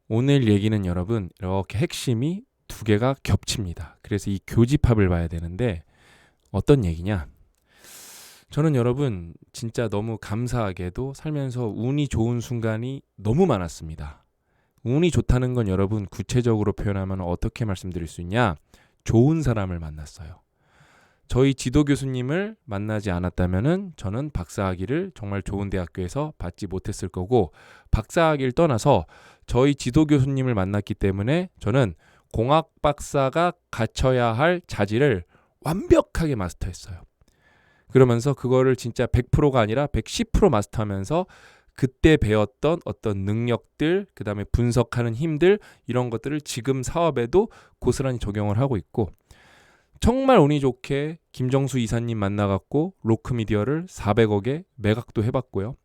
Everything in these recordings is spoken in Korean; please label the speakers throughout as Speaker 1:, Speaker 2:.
Speaker 1: 오늘 얘기는 여러분 이렇게 핵심이 두 개가 겹칩니다. 그래서 이 교집합을 봐야 되는데 어떤 얘기냐? 저는 여러분 진짜 너무 감사하게도 살면서 운이 좋은 순간이 너무 많았습니다. 운이 좋다는 건 여러분 구체적으로 표현하면 어떻게 말씀드릴 수 있냐? 좋은 사람을 만났어요. 저희 지도 교수님을 만나지 않았다면은 저는 박사학위를 정말 좋은 대학교에서 받지 못했을 거고, 박사학위를 떠나서 저희 지도 교수님을 만났기 때문에 저는 공학 박사가 갖춰야 할 자질을 완벽하게 마스터했어요. 그러면서 그거를 진짜 100%가 아니라 110% 마스터하면서 그때 배웠던 어떤 능력들, 그 다음에 분석하는 힘들, 이런 것들을 지금 사업에도 고스란히 적용을 하고 있고, 정말 운이 좋게 김정수 이사님 만나갖고 로크미디어를 400억에 매각도 해봤고요.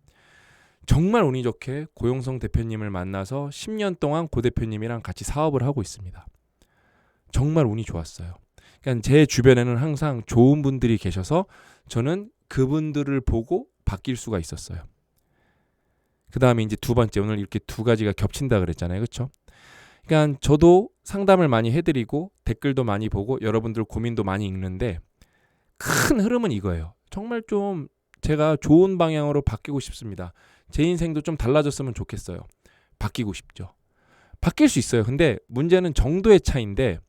Speaker 1: 정말 운이 좋게 고용성 대표님을 만나서 10년 동안 고 대표님이랑 같이 사업을 하고 있습니다. 정말 운이 좋았어요. 그러니까 제 주변에는 항상 좋은 분들이 계셔서 저는 그분들을 보고 바뀔 수가 있었어요. 그 다음에 이제 두 번째, 오늘 이렇게 두 가지가 겹친다 그랬잖아요. 그렇죠? 그러니까 저도 상담을 많이 해드리고 댓글도 많이 보고 여러분들 고민도 많이 읽는데, 큰 흐름은 이거예요. 정말 좀 제가 좋은 방향으로 바뀌고 싶습니다. 제 인생도 좀 달라졌으면 좋겠어요. 바뀌고 싶죠. 바뀔 수 있어요. 근데 문제는 정도의 차이인데,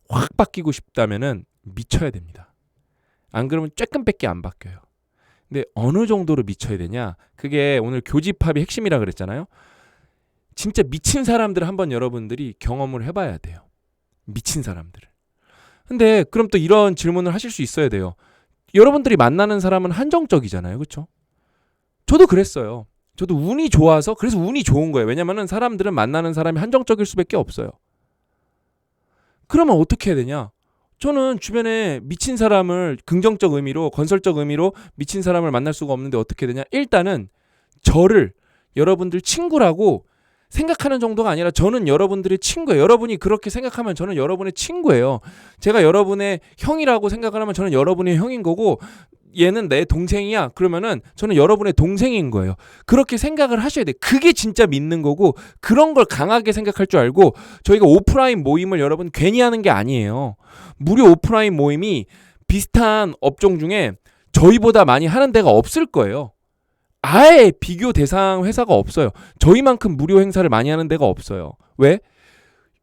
Speaker 1: 확 바뀌고 싶다면은 미쳐야 됩니다. 안 그러면 쬐끔밖에 안 바뀌어요. 근데 어느 정도로 미쳐야 되냐? 그게 오늘 교집합이 핵심이라 그랬잖아요. 진짜 미친 사람들을 한번 여러분들이 경험을 해봐야 돼요. 미친 사람들을. 근데 그럼 또 이런 질문을 하실 수 있어야 돼요. 여러분들이 만나는 사람은 한정적이잖아요. 그렇죠? 저도 그랬어요. 저도 운이 좋아서, 그래서 운이 좋은 거예요. 왜냐면은 사람들은 만나는 사람이 한정적일 수밖에 없어요. 그러면 어떻게 해야 되냐? 저는 주변에 미친 사람을 긍정적 의미로, 건설적 의미로 미친 사람을 만날 수가 없는데 어떻게 해야 되냐? 일단은 저를 여러분들 친구라고 생각하는 정도가 아니라 저는 여러분들의 친구예요. 여러분이 그렇게 생각하면 저는 여러분의 친구예요. 제가 여러분의 형이라고 생각을 하면 저는 여러분의 형인 거고, 얘는 내 동생이야 그러면은 저는 여러분의 동생인 거예요. 그렇게 생각을 하셔야 돼. 그게 진짜 믿는 거고, 그런 걸 강하게 생각할 줄 알고. 저희가 오프라인 모임을 여러분 괜히 하는 게 아니에요. 무료 오프라인 모임이 비슷한 업종 중에 저희보다 많이 하는 데가 없을 거예요. 아예 비교 대상 회사가 없어요. 저희만큼 무료 행사를 많이 하는 데가 없어요. 왜?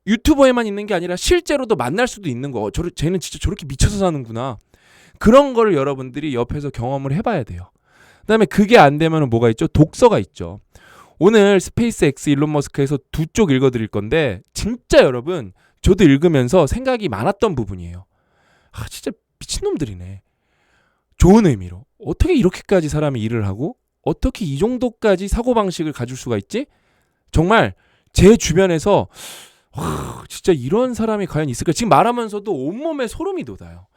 Speaker 1: 유튜버에만 있는 게 아니라 실제로도 만날 수도 있는 거. 쟤는 진짜 저렇게 미쳐서 사는구나. 그런 거를 여러분들이 옆에서 경험을 해봐야 돼요. 그 다음에 그게 안 되면 뭐가 있죠? 독서가 있죠. 오늘 스페이스X 일론 머스크에서 두 쪽 읽어드릴 건데, 진짜 여러분 저도 읽으면서 생각이 많았던 부분이에요. 아, 진짜 미친놈들이네. 좋은 의미로. 어떻게 이렇게까지 사람이 일을 하고 어떻게 이 정도까지 사고방식을 가질 수가 있지? 정말 제 주변에서 진짜 이런 사람이 과연 있을까? 지금 말하면서도 온몸에 소름이 돋아요.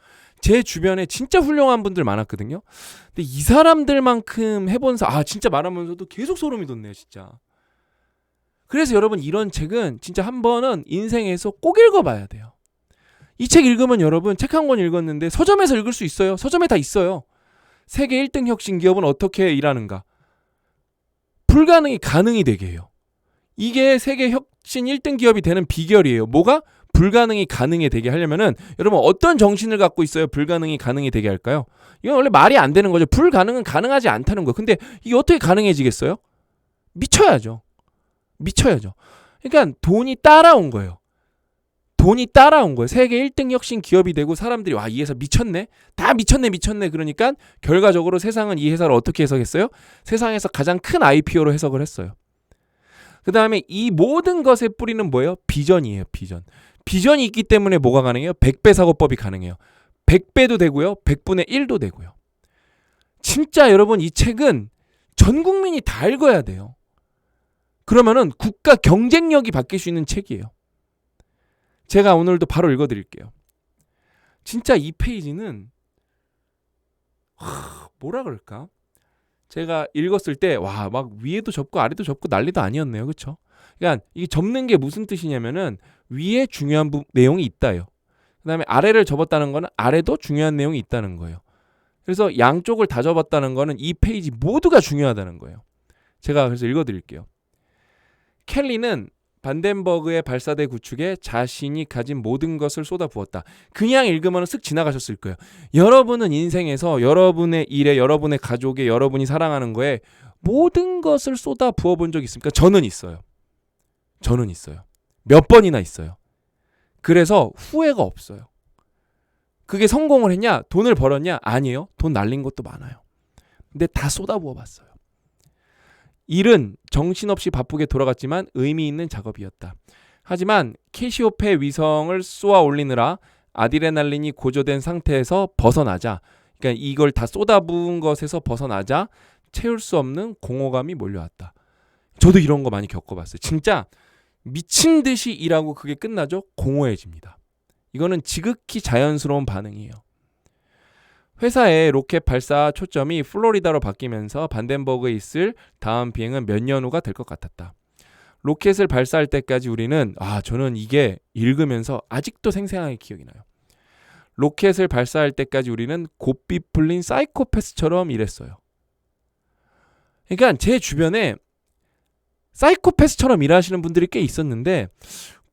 Speaker 1: 제 주변에 진짜 훌륭한 분들 많았거든요. 근데 이 사람들만큼 해본 진짜 말하면서도 계속 소름이 돋네요. 진짜. 그래서 여러분 이런 책은 진짜 한 번은 인생에서 꼭 읽어봐야 돼요. 이 책 읽으면 여러분 책 한 권 읽었는데 서점에서 읽을 수 있어요. 서점에 다 있어요. 세계 1등 혁신 기업은 어떻게 일하는가? 불가능이 가능이 되게 해요. 이게 세계 혁신 1등 기업이 되는 비결이에요. 뭐가? 불가능이 가능이 되게 하려면은 여러분 어떤 정신을 갖고 있어야 불가능이 가능이 되게 할까요? 이건 원래 말이 안 되는 거죠. 불가능은 가능하지 않다는 거예요. 근데 이게 어떻게 가능해지겠어요? 미쳐야죠. 미쳐야죠. 그러니까 돈이 따라온 거예요. 돈이 따라온 거예요. 세계 1등 혁신 기업이 되고 사람들이 이 회사 미쳤네? 다 미쳤네. 그러니까 결과적으로 세상은 이 회사를 어떻게 해석했어요? 세상에서 가장 큰 IPO로 해석을 했어요. 그 다음에 이 모든 것의 뿌리는 뭐예요? 비전이에요. 비전. 비전이 있기 때문에 뭐가 가능해요? 100배 사고법이 가능해요. 100배도 되고요. 100분의 1도 되고요. 진짜 여러분 이 책은 전 국민이 다 읽어야 돼요. 그러면은 국가 경쟁력이 바뀔 수 있는 책이에요. 제가 오늘도 바로 읽어드릴게요. 진짜 이 페이지는 뭐라 그럴까? 제가 읽었을 때 막 위에도 접고 아래도 접고 난리도 아니었네요. 그렇죠? 그러니까 이게 접는 게 무슨 뜻이냐면은 위에 중요한 내용이 있다요. 그다음에 아래를 접었다는 거는 아래도 중요한 내용이 있다는 거예요. 그래서 양쪽을 다 접었다는 거는 이 페이지 모두가 중요하다는 거예요. 제가 그래서 읽어드릴게요. 켈리는 반덴버그의 발사대 구축에 자신이 가진 모든 것을 쏟아부었다. 그냥 읽으면 쓱 지나가셨을 거예요. 여러분은 인생에서 여러분의 일에, 여러분의 가족에, 여러분이 사랑하는 거에 모든 것을 쏟아부어 본 적 있습니까? 저는 있어요. 저는 있어요. 몇 번이나 있어요. 그래서 후회가 없어요. 그게 성공을 했냐? 돈을 벌었냐? 아니에요. 돈 날린 것도 많아요. 근데 다 쏟아부어 봤어요. 일은 정신없이 바쁘게 돌아갔지만 의미 있는 작업이었다. 하지만 캐시오페 위성을 쏘아 올리느라 아드레날린이 고조된 상태에서 벗어나자, 그러니까 이걸 다 쏟아부은 것에서 벗어나자 채울 수 없는 공허감이 몰려왔다. 저도 이런 거 많이 겪어봤어요. 진짜 미친 듯이 일하고 그게 끝나죠? 공허해집니다. 이거는 지극히 자연스러운 반응이에요. 회사의 로켓 발사 초점이 플로리다로 바뀌면서 반덴버그에 있을 다음 비행은 몇 년 후가 될 것 같았다. 로켓을 발사할 때까지 우리는 저는 이게 읽으면서 아직도 생생하게 기억이 나요. 로켓을 발사할 때까지 우리는 고삐 풀린 사이코패스처럼 일했어요. 그러니까 제 주변에 사이코패스처럼 일하시는 분들이 꽤 있었는데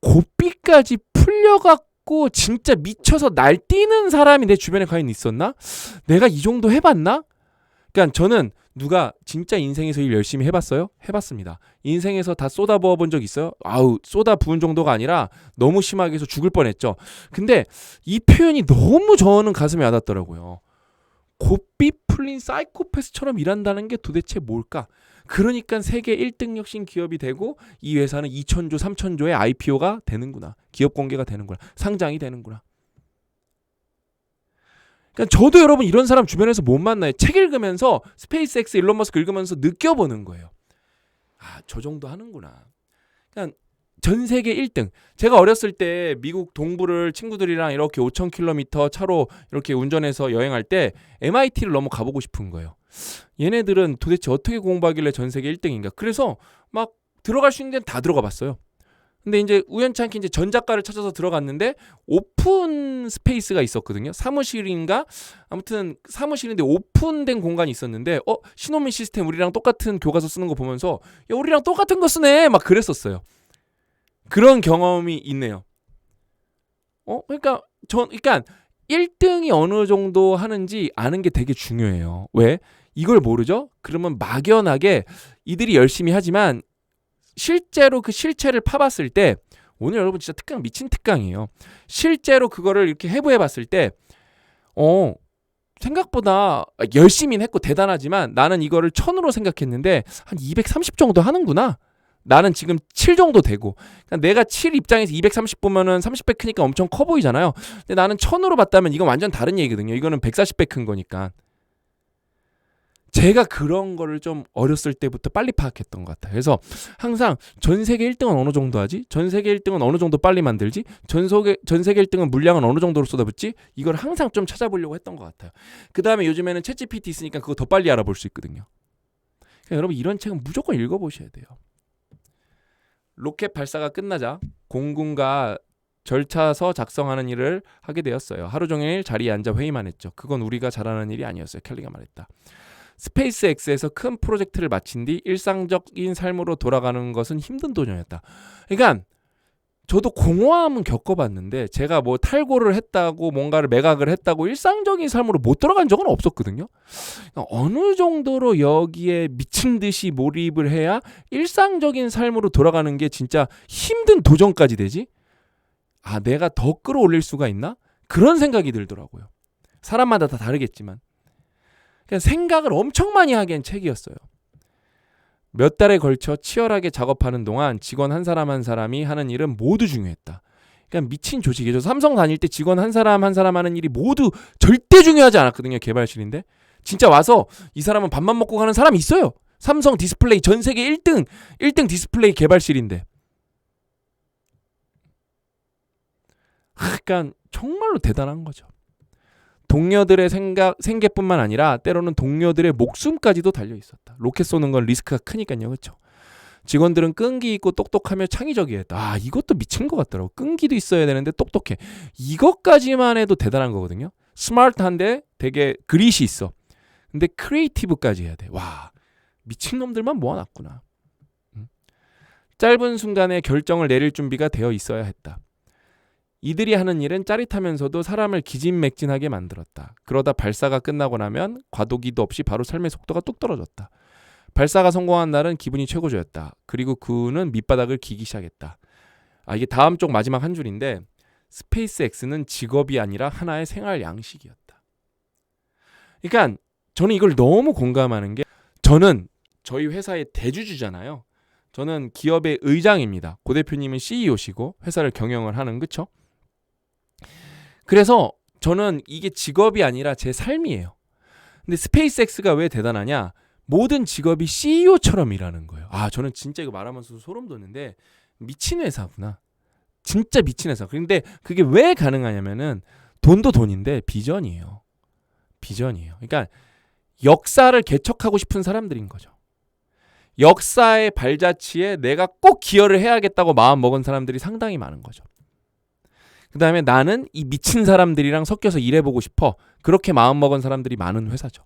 Speaker 1: 고삐까지 풀려갖고 진짜 미쳐서 날뛰는 사람이 내 주변에 과연 있었나? 내가 이 정도 해봤나? 그러니까 저는 누가 진짜 인생에서 일 열심히 해봤어요? 해봤습니다. 인생에서 다 쏟아부어 본 적 있어요? 쏟아부은 정도가 아니라 너무 심하게 해서 죽을 뻔했죠. 근데 이 표현이 너무 저는 가슴에 와닿더라고요. 고삐 풀린 사이코패스처럼 일한다는 게 도대체 뭘까? 그러니까 세계 1등 혁신 기업이 되고 이 회사는 2,000조, 3,000조의 IPO가 되는구나. 기업 공개가 되는구나. 상장이 되는구나. 그러니까 저도 여러분 이런 사람 주변에서 못 만나요. 책 읽으면서 스페이스X 일론 머스크 읽으면서 느껴보는 거예요. 저 정도 하는구나. 그러니까 전 세계 1등. 제가 어렸을 때 미국 동부를 친구들이랑 이렇게 5,000km 차로 이렇게 운전해서 여행할 때 MIT를 너무 가보고 싶은 거예요. 얘네들은 도대체 어떻게 공부하길래 전 세계 1등인가? 그래서 막 들어갈 수 있는 데는 다 들어가 봤어요. 근데 이제 우연찮게 이제 전작가를 찾아서 들어갔는데 오픈 스페이스가 있었거든요. 사무실인가? 아무튼 사무실인데 오픈된 공간이 있었는데 신호민 시스템 우리랑 똑같은 교과서 쓰는 거 보면서 야, 우리랑 똑같은 거 쓰네 막 그랬었어요. 그런 경험이 있네요. 그러니까 1등이 어느 정도 하는지 아는 게 되게 중요해요. 왜? 이걸 모르죠? 그러면 막연하게 이들이 열심히 하지만 실제로 그 실체를 파봤을 때 오늘 여러분 진짜 특강 미친 특강이에요. 실제로 그거를 이렇게 해부해봤을 때 생각보다 열심히는 했고 대단하지만 나는 이거를 1000으로 생각했는데 한 230 정도 하는구나. 나는 지금 7 정도 되고 그러니까 내가 7 입장에서 230 보면은 30배 크니까 엄청 커 보이잖아요. 근데 나는 1000으로 봤다면 이건 완전 다른 얘기거든요. 이거는 140배 큰 거니까. 제가 그런 거를 좀 어렸을 때부터 빨리 파악했던 것 같아요. 그래서 항상 전 세계 1등은 어느 정도 하지? 전 세계 1등은 어느 정도 빨리 만들지? 전 세계 1등은 물량은 어느 정도로 쏟아붓지? 이걸 항상 좀 찾아보려고 했던 것 같아요. 그 다음에 요즘에는 챗GPT 있으니까 그거 더 빨리 알아볼 수 있거든요. 그러니까 여러분 이런 책은 무조건 읽어보셔야 돼요. 로켓 발사가 끝나자 공군과 절차서 작성하는 일을 하게 되었어요. 하루 종일 자리에 앉아 회의만 했죠. 그건 우리가 잘하는 일이 아니었어요. 켈리가 말했다. 스페이스X에서 큰 프로젝트를 마친 뒤 일상적인 삶으로 돌아가는 것은 힘든 도전이었다. 그러니까 저도 공허함은 겪어봤는데 제가 뭐 탈고를 했다고 뭔가를 매각을 했다고 일상적인 삶으로 못 들어간 적은 없었거든요. 그러니까 어느 정도로 여기에 미친 듯이 몰입을 해야 일상적인 삶으로 돌아가는 게 진짜 힘든 도전까지 되지? 내가 더 끌어올릴 수가 있나? 그런 생각이 들더라고요. 사람마다 다 다르겠지만. 그냥 생각을 엄청 많이 하게 한 책이었어요. 몇 달에 걸쳐 치열하게 작업하는 동안 직원 한 사람 한 사람이 하는 일은 모두 중요했다. 그냥 미친 조직이죠. 삼성 다닐 때 직원 한 사람 한 사람 하는 일이 모두 절대 중요하지 않았거든요. 개발실인데. 진짜 와서 이 사람은 밥만 먹고 가는 사람이 있어요. 삼성 디스플레이 전 세계 1등 디스플레이 개발실인데. 그러니까 정말로 대단한 거죠. 동료들의 생계뿐만 아니라 때로는 동료들의 목숨까지도 달려 있었다. 로켓 쏘는 건 리스크가 크니까요. 그렇죠? 직원들은 끈기 있고 똑똑하며 창의적이었다. 이것도 미친 것 같더라고. 끈기도 있어야 되는데 똑똑해. 이것까지만 해도 대단한 거거든요. 스마트한데 되게 그릿이 있어. 근데 크리에이티브까지 해야 돼. 와, 미친놈들만 모아놨구나. 짧은 순간에 결정을 내릴 준비가 되어 있어야 했다. 이들이 하는 일은 짜릿하면서도 사람을 기진맥진하게 만들었다. 그러다 발사가 끝나고 나면 과도기도 없이 바로 삶의 속도가 뚝 떨어졌다. 발사가 성공한 날은 기분이 최고조였다. 그리고 그 후는 밑바닥을 기기 시작했다. 이게 다음 쪽 마지막 한 줄인데 스페이스X는 직업이 아니라 하나의 생활 양식이었다. 그러니까 저는 이걸 너무 공감하는 게 저는 저희 회사의 대주주잖아요. 저는 기업의 의장입니다. 고 대표님은 CEO시고 회사를 경영을 하는 그쵸? 그래서 저는 이게 직업이 아니라 제 삶이에요. 근데 스페이스X가 왜 대단하냐? 모든 직업이 CEO처럼 일하는 거예요. 저는 진짜 이거 말하면서 소름 돋는데 미친 회사구나. 진짜 미친 회사. 그런데 그게 왜 가능하냐면은 돈도 돈인데 비전이에요. 비전이에요. 그러니까 역사를 개척하고 싶은 사람들인 거죠. 역사의 발자취에 내가 꼭 기여를 해야겠다고 마음 먹은 사람들이 상당히 많은 거죠. 그 다음에 나는 이 미친 사람들이랑 섞여서 일해보고 싶어. 그렇게 마음 먹은 사람들이 많은 회사죠.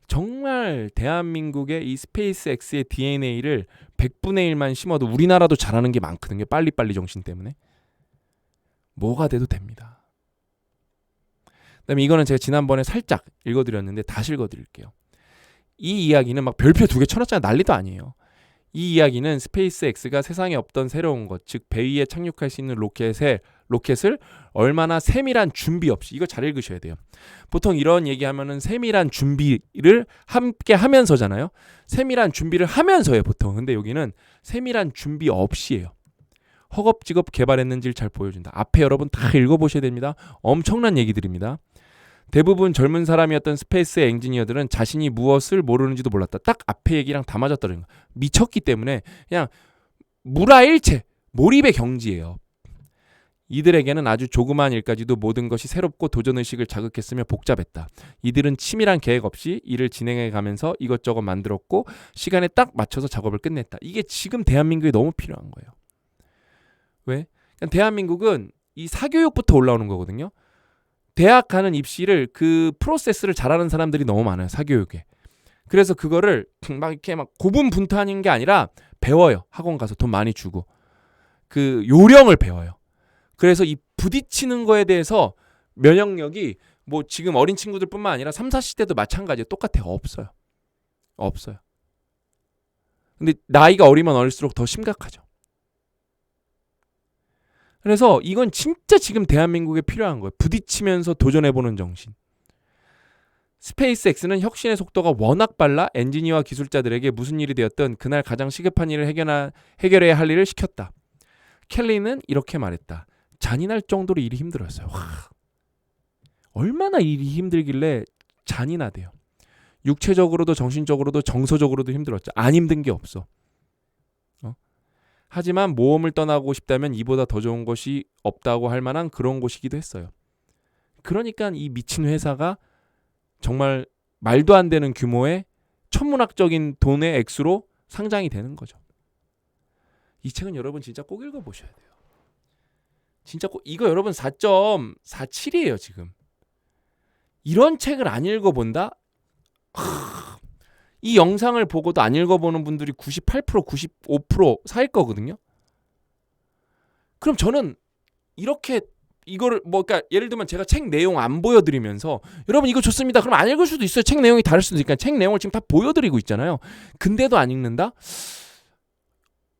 Speaker 1: 정말 대한민국의 이 스페이스X의 DNA를 100분의 1만 심어도 우리나라도 잘하는 게 많거든요. 빨리빨리 정신 때문에. 뭐가 돼도 됩니다. 그다음에 이거는 제가 지난번에 살짝 읽어드렸는데 다시 읽어드릴게요. 이 이야기는 막 별표 2개 쳐놨잖아요. 난리도 아니에요. 이 이야기는 스페이스X가 세상에 없던 새로운 것, 즉 배 위에 착륙할 수 있는 로켓을 얼마나 세밀한 준비 없이, 이거 잘 읽으셔야 돼요. 보통 이런 얘기하면은 세밀한 준비를 함께 하면서잖아요. 세밀한 준비를 하면서예요, 보통. 근데 여기는 세밀한 준비 없이예요. 허겁지겁 개발했는지를 잘 보여준다. 앞에 여러분 다 읽어보셔야 됩니다. 엄청난 얘기들입니다. 대부분 젊은 사람이었던 스페이스 엔지니어들은 자신이 무엇을 모르는지도 몰랐다. 딱 앞에 얘기랑 다 맞았다는 거. 미쳤기 때문에 그냥 무라일체, 몰입의 경지예요. 이들에게는 아주 조그마한 일까지도 모든 것이 새롭고 도전의식을 자극했으며 복잡했다. 이들은 치밀한 계획 없이 일을 진행해 가면서 이것저것 만들었고 시간에 딱 맞춰서 작업을 끝냈다. 이게 지금 대한민국에 너무 필요한 거예요. 왜? 대한민국은 이 사교육부터 올라오는 거거든요. 대학 가는 입시를 그 프로세스를 잘하는 사람들이 너무 많아요. 사교육에. 그래서 그거를 막 이렇게 막 고분분투하는 게 아니라 배워요. 학원 가서 돈 많이 주고. 그 요령을 배워요. 그래서 이 부딪히는 거에 대해서 면역력이 뭐 지금 어린 친구들뿐만 아니라 3, 40대도 마찬가지예요. 똑같아요. 없어요. 없어요. 근데 나이가 어리면 어릴수록 더 심각하죠. 그래서 이건 진짜 지금 대한민국에 필요한 거예요. 부딪히면서 도전해보는 정신. 스페이스X는 혁신의 속도가 워낙 빨라 엔지니어와 기술자들에게 무슨 일이 되었든 그날 가장 시급한 일을 해결해야 할 일을 시켰다. 켈리는 이렇게 말했다. 잔인할 정도로 일이 힘들었어요. 얼마나 일이 힘들길래 잔인하대요. 육체적으로도 정신적으로도 정서적으로도 힘들었죠. 안 힘든 게 없어. 하지만 모험을 떠나고 싶다면 이보다 더 좋은 것이 없다고 할 만한 그런 곳이기도 했어요. 그러니까 이 미친 회사가 정말 말도 안 되는 규모의 천문학적인 돈의 액수로 상장이 되는 거죠. 이 책은 여러분 진짜 꼭 읽어보셔야 돼요. 진짜 꼭, 이거 여러분 4.47이에요 지금. 이런 책을 안 읽어본다? 이 영상을 보고도 안 읽어보는 분들이 98%, 95% 사일 거거든요. 그럼 저는 이렇게 이거를 그러니까 예를 들면 제가 책 내용 안 보여드리면서 여러분 이거 좋습니다. 그럼 안 읽을 수도 있어요. 책 내용이 다를 수도 있으니까 책 내용을 지금 다 보여드리고 있잖아요. 근데도 안 읽는다?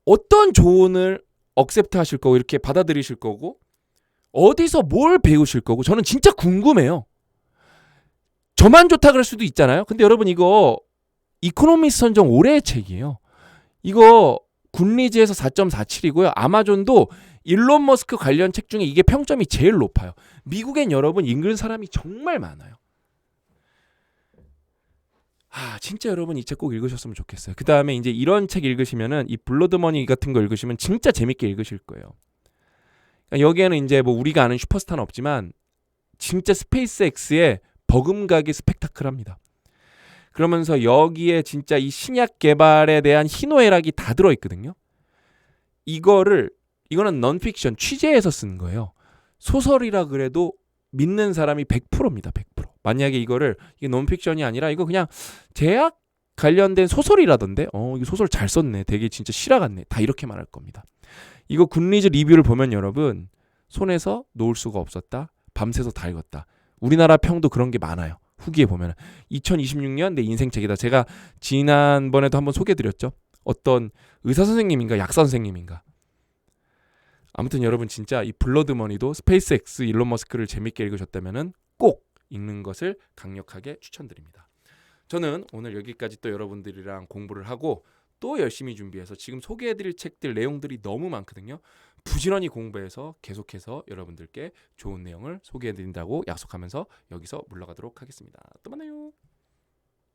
Speaker 1: 어떤 조언을 억셉트 하실 거고 이렇게 받아들이실 거고 어디서 뭘 배우실 거고 저는 진짜 궁금해요. 저만 좋다 그럴 수도 있잖아요. 근데 여러분 이거 이코노미스트 선정 올해의 책이에요. 이거 굿리즈에서 4.47이고요. 아마존도 일론 머스크 관련 책 중에 이게 평점이 제일 높아요. 미국엔 여러분 읽는 사람이 정말 많아요. 진짜 여러분 이 책 꼭 읽으셨으면 좋겠어요. 그 다음에 이제 이런 책 읽으시면은 이 블러드머니 같은 거 읽으시면 진짜 재밌게 읽으실 거예요. 그러니까 여기에는 이제 뭐 우리가 아는 슈퍼스타는 없지만 진짜 스페이스X의 버금가게 스펙타클합니다. 그러면서 여기에 진짜 이 신약 개발에 대한 희노애락이 다 들어있거든요. 이거는 넌픽션 취재해서 쓴 거예요. 소설이라 그래도 믿는 사람이 100%입니다. 100%. 만약에 이게 넌픽션이 아니라 이거 그냥 관련된 소설이라던데 이거 소설 잘 썼네. 되게 진짜 실화 같네. 다 이렇게 말할 겁니다. 이거 굿리즈 리뷰를 보면 여러분 손에서 놓을 수가 없었다. 밤새서 다 읽었다. 우리나라 평도 그런 게 많아요. 후기에 보면 2026년 내 인생책이다. 제가 지난번에도 한번 소개해드렸죠. 어떤 의사 선생님인가 약사 선생님인가. 아무튼 여러분 진짜 이 블러드머니도 스페이스X 일론 머스크를 재밌게 읽으셨다면은 꼭 읽는 것을 강력하게 추천드립니다. 저는 오늘 여기까지 또 여러분들이랑 공부를 하고 또 열심히 준비해서 지금 소개해드릴 책들 내용들이 너무 많거든요. 부지런히 공부해서 계속해서 여러분들께 좋은 내용을 소개해드린다고 약속하면서 여기서 물러가도록 하겠습니다. 또 만나요.